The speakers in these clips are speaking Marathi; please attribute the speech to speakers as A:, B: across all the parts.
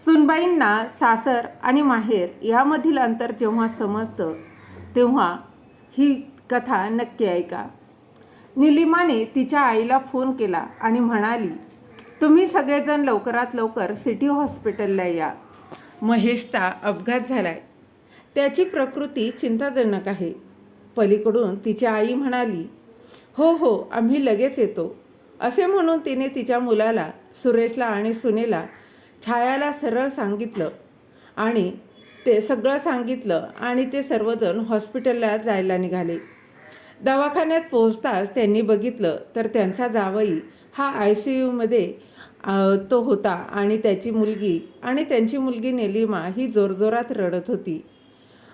A: सुनबाईंना सासर आणि माहेर यामधील अंतर जेव्हा समजतं तेव्हा ही कथा नक्की ऐका. निलिमाने तिच्या आईला फोन केला आणि म्हणाली, तुम्ही सगळेजण लवकरात लवकर सिटी हॉस्पिटलला या. महेशचा अपघात झालाय. त्याची प्रकृती चिंताजनक आहे. पलीकडून तिची आई म्हणाली, हो हो आम्ही लगेच येतो. असे म्हणून तिने तिच्या मुलाला, सुरेशला आणि सुनेला, छायाला सरळ सांगितलं आणि ते सर्वजण हॉस्पिटलला जायला निघाले. दवाखान्यात पोहोचताच त्यांनी बघितलं तर त्यांचा जावई हा ICUमध्ये तो होता आणि त्यांची मुलगी निलिमा ही जोरजोरात रडत होती.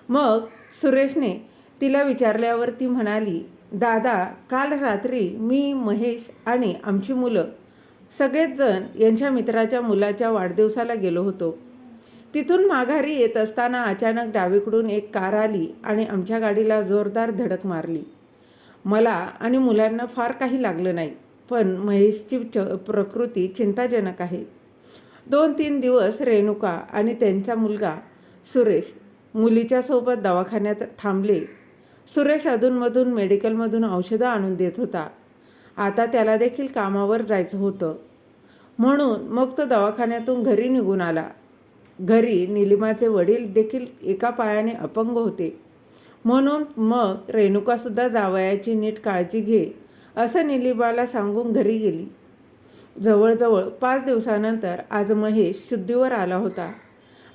A: मग सुरेशने तिला विचारल्यावर ती म्हणाली, दादा, काल रात्री मी, महेश आणि आमची मुलं सगळेच जण यांच्या मित्राच्या मुलाच्या वाढदिवसाला गेलो होतो. तिथून माघारी येत असताना अचानक डावीकडून एक कार आली आणि आमच्या गाडीला जोरदार धडक मारली. मला आणि मुलांना फार काही लागलं नाही, पण महेशची प्रकृती चिंताजनक आहे. 2-3 दिवस रेणुका आणि त्यांचा मुलगा सुरेश मुलीच्या सोबत दवाखान्यात थांबले. सुरेश अधूनमधून मेडिकलमधून औषधं आणून देत होता. आता त्याला देखील कामावर जायचं होतं, म्हणून मग तो दवाखान्यातून घरी निघून आला. घरी निलिमाचे वडील देखील एका पायाने अपंग होते, म्हणून मग रेणुकासुद्धा जावयाची नीट काळजी घे असं निलिमाला सांगून घरी गेली. जवळजवळ 5 दिवसानंतर आज महेश शुद्धीवर आला होता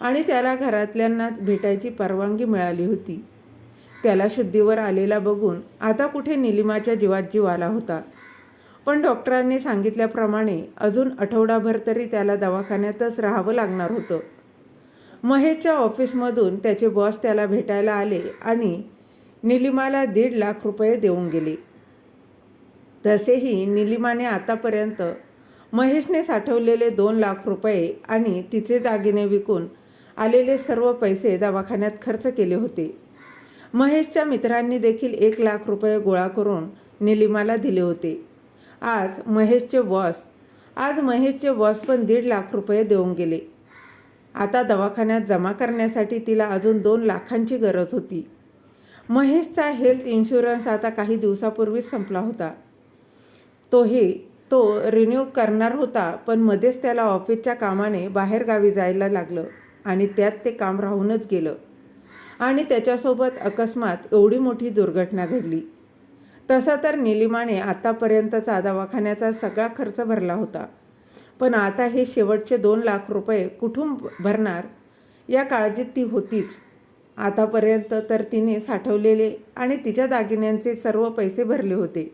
A: आणि त्याला घरातल्यांना भेटायची परवानगी मिळाली होती. त्याला शुद्धीवर आलेला बघून आता कुठे निलिमाच्या जीवात जीव आला होता. पण डॉक्टरांनी सांगितल्याप्रमाणे अजून आठवडाभर तरी त्याला दवाखान्यातच राहावं लागणार होतं. महेशच्या ऑफिसमधून त्याचे बॉस त्याला भेटायला आले आणि निलिमाला 1.5 लाख रुपये देऊन गेले. तसेही निलिमाने आतापर्यंत महेशने साठवलेले 2 लाख रुपये आणि तिचे दागिने विकून आलेले सर्व पैसे दवाखान्यात खर्च केले होते. महेशच्या मित्रांनी देखील 1 लाख रुपये गोळा करून निलिमाला दिले होते. आज महेशचे बॉस पण 1.5 लाख रुपये देऊन गेले. आता दवाखान्यात जमा करण्यासाठी तिला अजून 2 लाखांची गरज होती. महेशचा हेल्थ इन्शुरन्स आता काही दिवसापूर्वीच संपला होता. तो रिन्यू करणार होता, पण मध्येच त्याला ऑफिसच्या कामाने बाहेरगावी जायला लागलं आणि त्यात ते काम राहूनच गेलं आणि त्याच्यासोबत अकस्मात एवढी मोठी दुर्घटना घडली. तसा तर निलिमाने आतापर्यंतचा दवाखान्याचा सगळा खर्च भरला होता, पण आता हे शेवटचे 2 लाख रुपये कुठून भरणार या काळजीत ती होतीच. आतापर्यंत तर तिने साठवलेले आणि तिच्या दागिन्यांचे सर्व पैसे भरले होते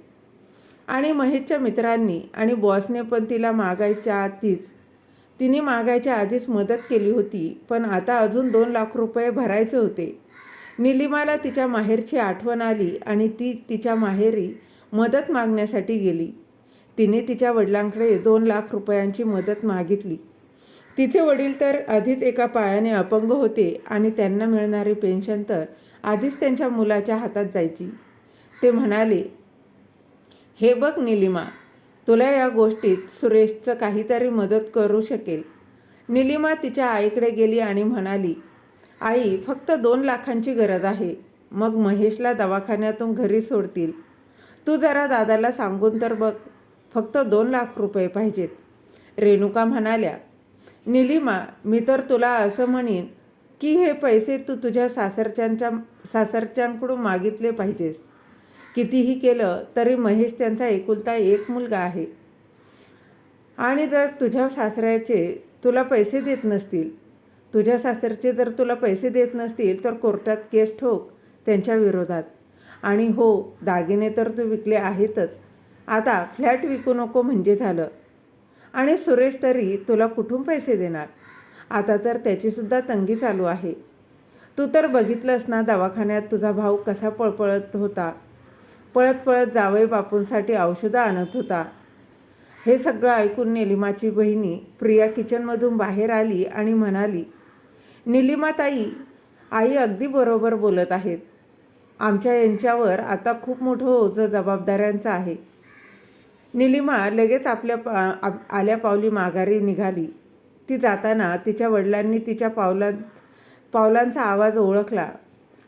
A: आणि महेशच्या मित्रांनी आणि बॉसने पण तिने मागायच्या आधीच मदत केली होती, पण आता अजून 2 लाख रुपये भरायचे होते. निलिमाला तिच्या माहेरची आठवण आली आणि ती तिच्या माहेरी मदत मागण्यासाठी गेली. तिने तिच्या वडिलांकडे 2 लाख रुपयांची मदत मागितली. तिचे वडील तर आधीच एका पायाने अपंग होते आणि त्यांना मिळणारी पेन्शन तर आधीच त्यांच्या मुलाच्या हातात जायची. ते म्हणाले, हे बघ निलिमा, तुला या गोष्टीत सुरेशचं काहीतरी मदत करू शकेल. निलिमा तिच्या आईकडे गेली आणि म्हणाली, आई, फक्त 2 लाखांची गरज आहे. मग महेशला दवाखान्यातून घरी सोडतील. तू जरा दादाला सांगून तर बघ, फक्त 2 लाख रुपये पाहिजेत. रेणुका म्हणाल्या, निलिमा, मी तर तुला असं म्हणीन की हे पैसे तू तुझ्या सासरच्यांकडून मागितले पाहिजेस. कितीही केलं तरी महेश त्यांचा एकुलता एक मुलगा आहे आणि जर तुझ्या सासऱ्याचे तुला पैसे देत नसतील तर कोर्टात केस ठोक त्यांच्या विरोधात. आणि हो, दागिने तर तू विकले आहेतच, आता फ्लॅट विकू नको म्हणजे झालं. आणि सुरेश तरी तुला कुठून पैसे देणार? आता तर त्याचीसुद्धा तंगी चालू आहे. तू तर बघितलंस ना दवाखान्यात तुझा भाऊ कसा पळत जावई बापूंसाठी औषधं आणत होता. हे सगळं ऐकून निलिमाची बहिणी प्रिया किचनमधून बाहेर आली आणि म्हणाली, निलिमा ताई, आई अगदी बरोबर बोलत आहेत. आमच्या यांच्यावर आता खूप मोठं ओझं जबाबदाऱ्यांचं आहे. निलिमा लगेच आल्या पावली माघारी निघाली. ती जाताना तिच्या वडिलांनी तिच्या पावलांचा आवाज ओळखला.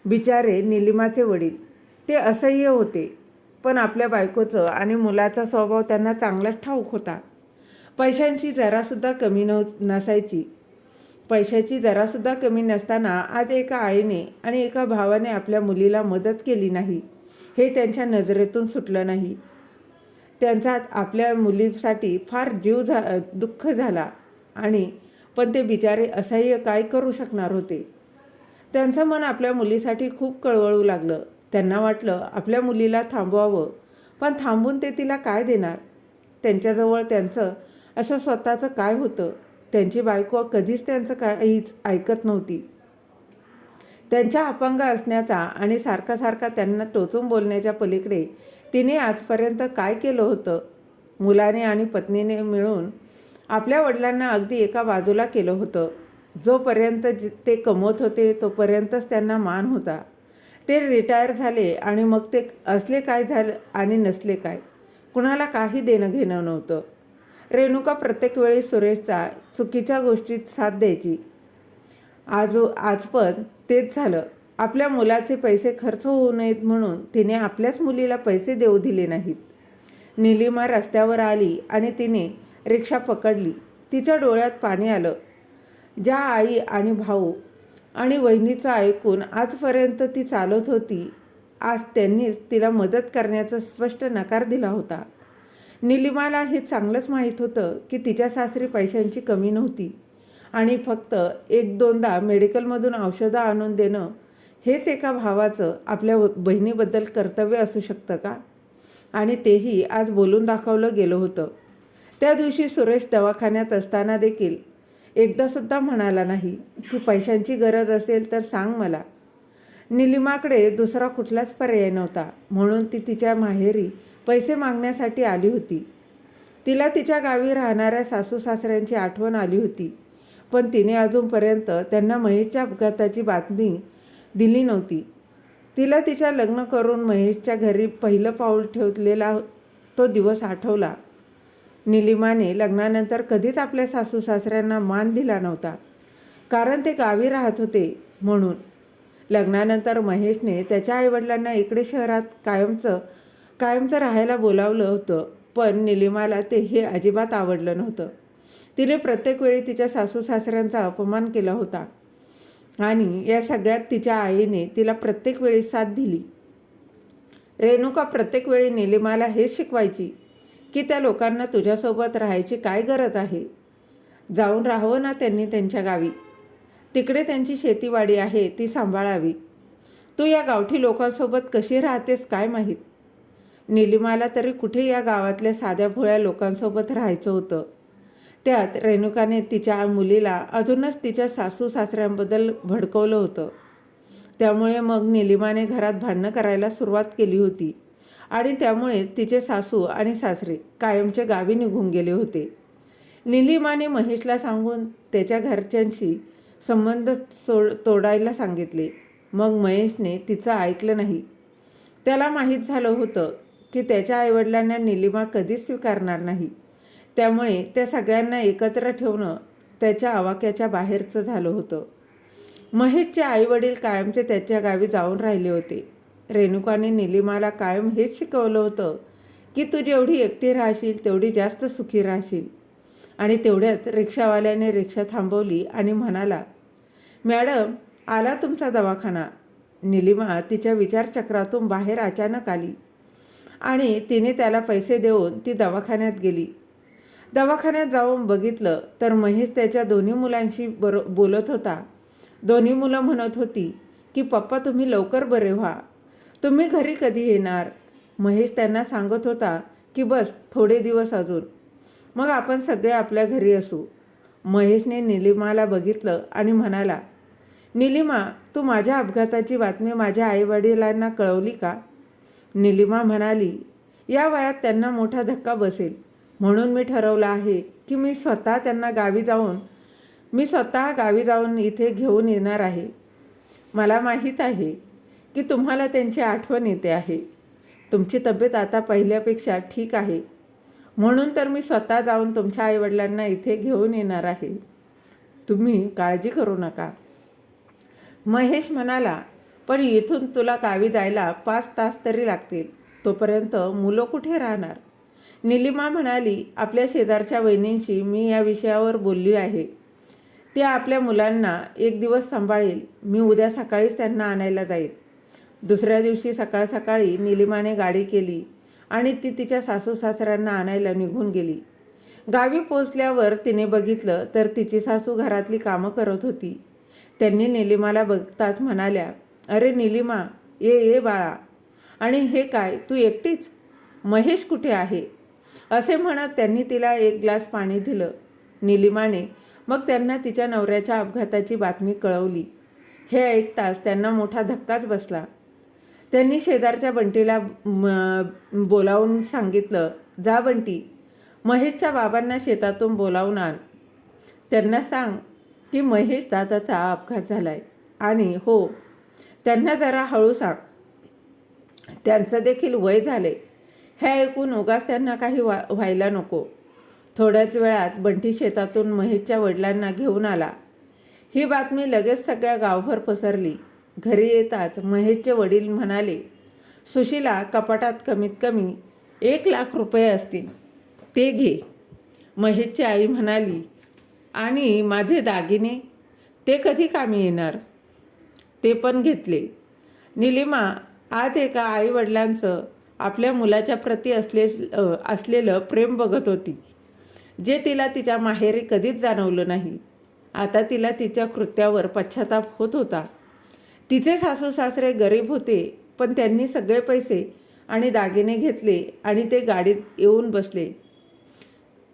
A: बिचारे निलिमाचे वडील. ते असह्य होते, पण आपल्या बायकोचं आणि मुलाचा स्वभाव त्यांना चांगलाच ठाऊक होता. पैशांची जरासुद्धा कमी नसायची. पैशाची जरासुद्धा कमी नसताना आज एका आईने आणि एका भावाने आपल्या मुलीला मदत केली नाही हे त्यांच्या नजरेतून सुटलं नाही. त्यांचा आपल्या मुलीसाठी फार दुःख झाला पण ते बिचारे असह्य काय करू शकणार होते. त्यांचं मन आपल्या मुलीसाठी खूप कळवळू लागलं. त्यांना वाटलं आपल्या मुलीला थांबवावं, पण थांबून ते तिला काय देणार. त्यांच्याजवळ त्यांचं असं स्वतःचं काय होतं. त्यांची बायको कधीच त्यांचं काहीच ऐकत नव्हती. त्यांच्या अपंग असण्याचा आणि सारखा सारखा त्यांना टोचून बोलण्याच्या पलीकडे तिने आजपर्यंत काय केलं होतं. मुलाने आणि पत्नीने मिळून आपल्या वडिलांना अगदी एका बाजूला केलं होतं. जोपर्यंत ते कमवत होते तोपर्यंतच त्यांना मान होता. ते रिटायर झाले आणि मग ते असले काय झालं आणि नसले काय, कुणाला काही देणं घेणं नव्हतं. रेणुका प्रत्येक वेळी सुरेशचा चुकीच्या गोष्टीत साथ द्यायची. आज पण तेच झालं. आपल्या मुलाचे पैसे खर्च होऊ नयेत म्हणून तिने आपल्याच मुलीला पैसे देऊ दिले नाहीत. निलिमा रस्त्यावर आली आणि तिने रिक्षा पकडली. तिच्या डोळ्यात पाणी आलं. ज्या आई आणि भाऊ आणि वहिनीचं ऐकून आजपर्यंत ती चालत होती, आज त्यांनीच तिला मदत करण्याचा स्पष्ट नकार दिला होता. निलिमाला हे चांगलंच माहीत होतं की तिच्या सासरी पैशांची कमी नव्हती आणि फक्त एक दोनदा मेडिकलमधून औषधं आणून देणं हेच एका भावाचं आपल्या बहिणीबद्दल कर्तव्य असू शकतं का. आणि तेही आज बोलून दाखवलं गेलं होतं. त्या दिवशी सुरेश दवाखान्यात असताना देखील एकदासुद्धा म्हणाला नाही की पैशांची गरज असेल तर सांग मला. निलिमाकडे दुसरा कुठलाच पर्याय नव्हता, म्हणून ती तिच्या माहेरी पैसे मागण्यासाठी आली होती. तिला तिच्या गावी राहणाऱ्या सासू सासऱ्यांची आठवण आली होती, पण तिने अजूनपर्यंत त्यांना महेशच्या अपघाताची बातमी दिली नव्हती. तिला तिच्या लग्न करून महेशच्या घरी पहिलं पाऊल ठेवलेला तो दिवस आठवला. निलिमाने लग्नानंतर कधीच आपल्या सासू सासऱ्यांना मान दिला नव्हता, कारण ते गावी राहत होते म्हणून. लग्नानंतर महेशने त्याच्या आईवडिलांना इकडे शहरात कायमचं राहायला बोलावलं होतं, पण निलिमाला ते हे अजिबात आवडलं नव्हतं. तिने प्रत्येक वेळी तिच्या सासू सासऱ्यांचा अपमान केला होता आणि या सगळ्यात तिच्या आईने तिला प्रत्येक वेळी साथ दिली. रेणुका प्रत्येक वेळी निलिमाला हेच शिकवायची की त्या लोकांना तुझ्यासोबत राहायची काय गरज आहे. जाऊन राहावं ना त्यांनी त्यांच्या गावी. तिकडे त्यांची शेतीवाडी आहे, ती सांभाळावी. तू या गावठी लोकांसोबत कशी राहतेस काय माहीत. निलिमाला तरी कुठे या गावातल्या साध्या भोळ्या लोकांसोबत राहायचं होतं. त्यात रेणुकाने तिच्या मुलीला अजूनच तिच्या सासू सासऱ्यांबद्दल भडकवलं होतं. त्यामुळे मग निलिमाने घरात भांडणं करायला सुरुवात केली होती आणि त्यामुळे तिचे सासू आणि सासरे कायमचे गावी निघून गेले होते. निलिमाने महेशला सांगून त्याच्या घरच्यांशी संबंध तोडायला सांगितले. मग महेशने तिचं ऐकलं नाही. त्याला माहीत झालं होतं की त्याच्या आईवडिलांना निलिमा कधीच स्वीकारणार नाही. त्यामुळे त्या सगळ्यांना एकत्र ठेवणं त्याच्या आवाक्याच्या बाहेरचं झालं होतं. महेशचे आईवडील कायमचे त्याच्या गावी जाऊन राहिले होते. रेणुकाने निलिमाला कायम हेच शिकवलं होतं की तू जेवढी एकटी राहशील तेवढी जास्त सुखी राहशील. आणि तेवढ्यात रिक्षावाल्याने रिक्षा थांबवली आणि म्हणाला, मॅडम, आला तुमचा दवाखाना. निलिमा तिच्या विचारचक्रातून बाहेर अचानक आली आणि तिने त्याला पैसे देऊन ती दवाखान्यात गेली. दवाखान्यात जाऊन बघितलं तर महेश त्याच्या दोन्ही मुलांशी बोलत होता. दोन्ही मुलं म्हणत होती की पप्पा तुम्ही लवकर बरे व्हा, तुम्ही घरी कधी येणार. महेश त्यांना सांगत होता की बस थोडे दिवस अजून, मग आपण सगळे आपल्या घरी असू. महेशने निलिमाला बघितलं आणि म्हणाला, निलिमा, तू माझ्या अपघाताची बातमी माझ्या आईवडिलांना कळवली का. निलिमा म्हणाली, या वयात त्यांना मोठा धक्का बसेल म्हणून मी ठरवलं आहे की मी स्वतः गावी जाऊन इथे घेऊन येणार आहे. मला माहीत आहे की तुम्हाला त्यांची आठवण येते आहे. तुमची तब्येत आता पहिल्यापेक्षा ठीक आहे, म्हणून तर मी स्वतः जाऊन तुमच्या आईवडिलांना इथे घेऊन येणार आहे. तुम्ही काळजी करू नका. महेश म्हणाला, पण इथून तुला गावी जायला 5 तास तरी लागतील. तोपर्यंत मुलं कुठे राहणार? निलिमा म्हणाली, आपल्या शेजारच्या वहिनींशी मी या विषयावर बोलली आहे. ते आपल्या मुलांना एक दिवस सांभाळेल. मी उद्या सकाळीच त्यांना आणायला जाईल. दुसऱ्या दिवशी सकाळ सकाळी निलिमाने गाडी केली आणि ती तिच्या सासू सासऱ्यांना आणायला निघून गेली. गावी पोचल्यावर तिने बघितलं तर तिची सासू घरातली कामं करत होती. त्यांनी निलिमाला बघताच म्हणाल्या, अरे निलिमा, ये ये बाळा. आणि हे काय, तू एकटीच? महेश कुठे आहे? असे म्हणत त्यांनी तिला एक ग्लास पाणी दिलं. निलिमाने मग त्यांना तिच्या नवऱ्याच्या अपघाताची बातमी कळवली. हे ऐकताच त्यांना मोठा धक्काच बसला. त्यांनी शेजारच्या बंटीला बोलावून सांगितलं, जा बंटी, महेशच्या बाबांना शेतातून बोलावून आण. त्यांना सांग की महेश दादाचा अपघात झालाय आणि हो, त्यांना जरा हळू सांग, त्यांचं देखील वय झाले. हे ऐकून उगाच त्यांना काही व्हायला नको. थोड्याच वेळात बंटी शेतातून महेशच्या वडिलांना घेऊन आला. ही बातमी लगेच सगळ्या गावभर पसरली. घरी येताच महेशचे वडील म्हणाले, सुशीला, कपाटात कमीत कमी 1,00,000 रुपये असतील, ते घे. महेशची आई म्हणाली, आणि माझे दागिने, ते कधी कामी येणार? ते पण घेतले. निलिमा आज एका आईवडिलांचं आपल्या मुलाच्या प्रती असलेलं प्रेम बघत होती, जे तिला तिच्या माहेरी कधीच जाणवलं नाही. आता तिला तिच्या कृत्यावर पश्चाताप होत होता. तिचे सासू सासरे गरीब होते, पण त्यांनी सगळे पैसे आणि दागिने घेतले आणि ते गाडीत येऊन बसले.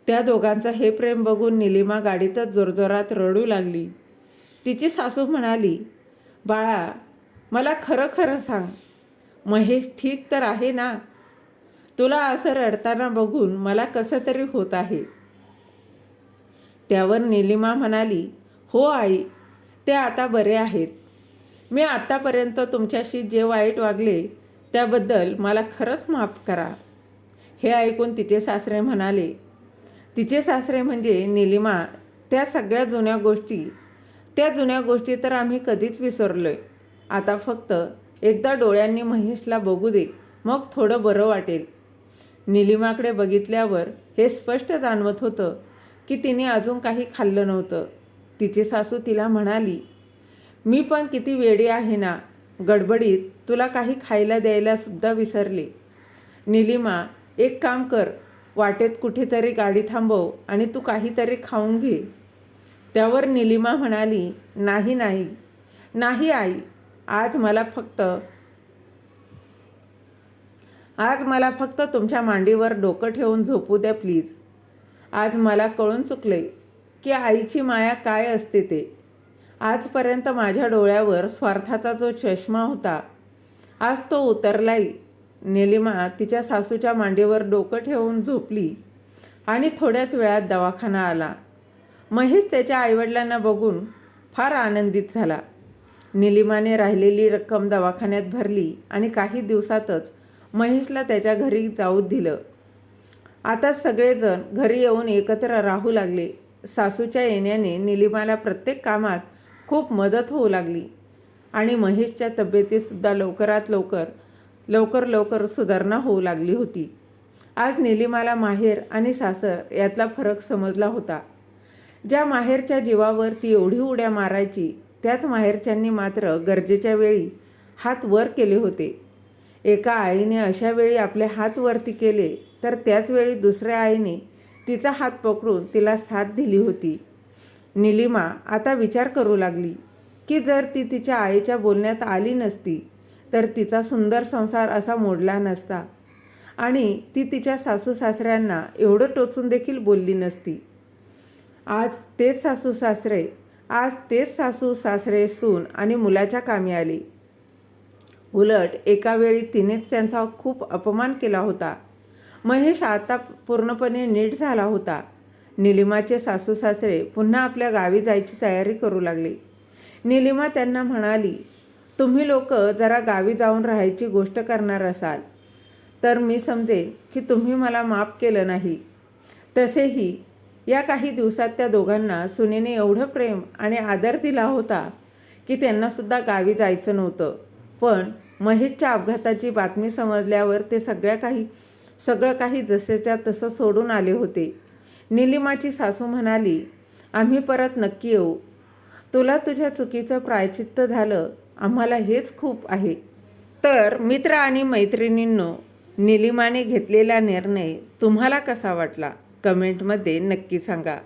A: त्या दोघांचं हे प्रेम बघून निलिमा गाडीतच जोरजोरात रडू लागली. तिची सासू म्हणाली, बाळा, मला खरं खरं सांग, महेश ठीक तर आहे ना? तुला असं रडताना बघून मला कसं तरी होत आहे. त्यावर निलिमा म्हणाली, हो आई, ते आता बरे आहेत. मी आत्तापर्यंत तुमच्याशी जे वाईट वागले त्याबद्दल मला खरंच माफ करा. हे ऐकून तिचे सासरे म्हणाले, तिचे सासरे म्हणजे निलिमा, त्या जुन्या गोष्टी तर आम्ही कधीच विसरलोय. आता फक्त एकदा डोळ्यांनी महेशला बघू दे, मग थोडं बरं वाटेल. निलिमाकडे बघितल्यावर हे स्पष्ट जाणवत होतं की तिने अजून काही खाल्लं नव्हतं. तिची सासू तिला म्हणाली, मी पण किती वेडी आहे ना, गडबडीत तुला काही खायला द्यायला सुद्धा विसरले. निलिमा, एक काम कर, वाटेत कुठेतरी गाडी थांबव आणि तू काहीतरी खाऊन घे. त्यावर निलिमा म्हणाली, नाही नाही नाही आई, आज मला फक्त तुमच्या मांडीवर डोकं ठेवून झोपू द्या प्लीज. आज मला कळून चुकले की आईची माया काय असते ते. आजपर्यंत माझ्या डोळ्यावर स्वार्थाचा जो चष्मा होता, आज तो उतरलाय. निलिमा तिच्या सासूच्या मांडीवर डोकं ठेवून झोपली आणि थोड्याच वेळात दवाखाना आला. महेश त्याच्या आईवडिलांना बघून फार आनंदित झाला. निलिमाने राहिलेली रक्कम दवाखान्यात भरली आणि काही दिवसातच महेशला त्याच्या घरी जाऊ दिलं. आता सगळेजण घरी येऊन एकत्र राहू लागले. सासूच्या येण्याने निलिमाला प्रत्येक कामात खूप मदत होऊ लागली आणि महेशच्या तब्येतीतसुद्धा लवकर सुधारणा होऊ लागली होती. आज निलिमाला माहेर आणि सासर यातला फरक समजला होता. ज्या माहेरच्या जीवावर ती एवढी उड्या मारायची, त्याच माहेरच्यांनी मात्र गरजेच्या वेळी हात वर केले होते. एका आईने अशा वेळी आपले हात वरती केले तर त्याच वेळी दुसऱ्या आईने तिचा हात पकडून तिला साथ दिली होती. निलिमा आता विचार करू लागली की जर ती तिच्या आईच्या बोलण्यात आली नसती तर तिचा सुंदर संसार असा मोडला नसता आणि ती तिच्या सासू सासऱ्यांना एवढं टोचून देखील बोलली नसती. आज तेच सासू सासरे सून आणि मुलाच्या कामी आले. उलट एका वेळी तिनेच त्यांचा खूप अपमान केला होता. महेश आता पूर्णपणे नीट झाला होता. निलिमाचे सासू सासरे पुन्हा आपल्या गावी जायची तयारी करू लागले. निलिमा त्यांना म्हणाली, तुम्ही लोक जरा गावी जाऊन राहायची गोष्ट करणार असाल तर मी समजेन की तुम्ही मला माफ केलं नाही. तसेही या काही दिवसात त्या दोघांना सुनेने एवढं प्रेम आणि आदर दिला होता की त्यांनासुद्धा गावी जायचं नव्हतं. पण महेशच्या अपघाताची बातमी समजल्यावर ते सगळं काही जसेच्या तसं सोडून आले होते. निलिमाची सासू म्हणाली, आम्ही परत नक्की येऊ. तुला तुझ्या चुकीचं प्रायश्चित्त झालं, आम्हाला हेच खूप आहे. तर मित्र आणि मैत्रिणींनो, निलिमाने घेतलेला निर्णय तुम्हाला कसा वाटला? कमेंटमध्ये नक्की सांगा.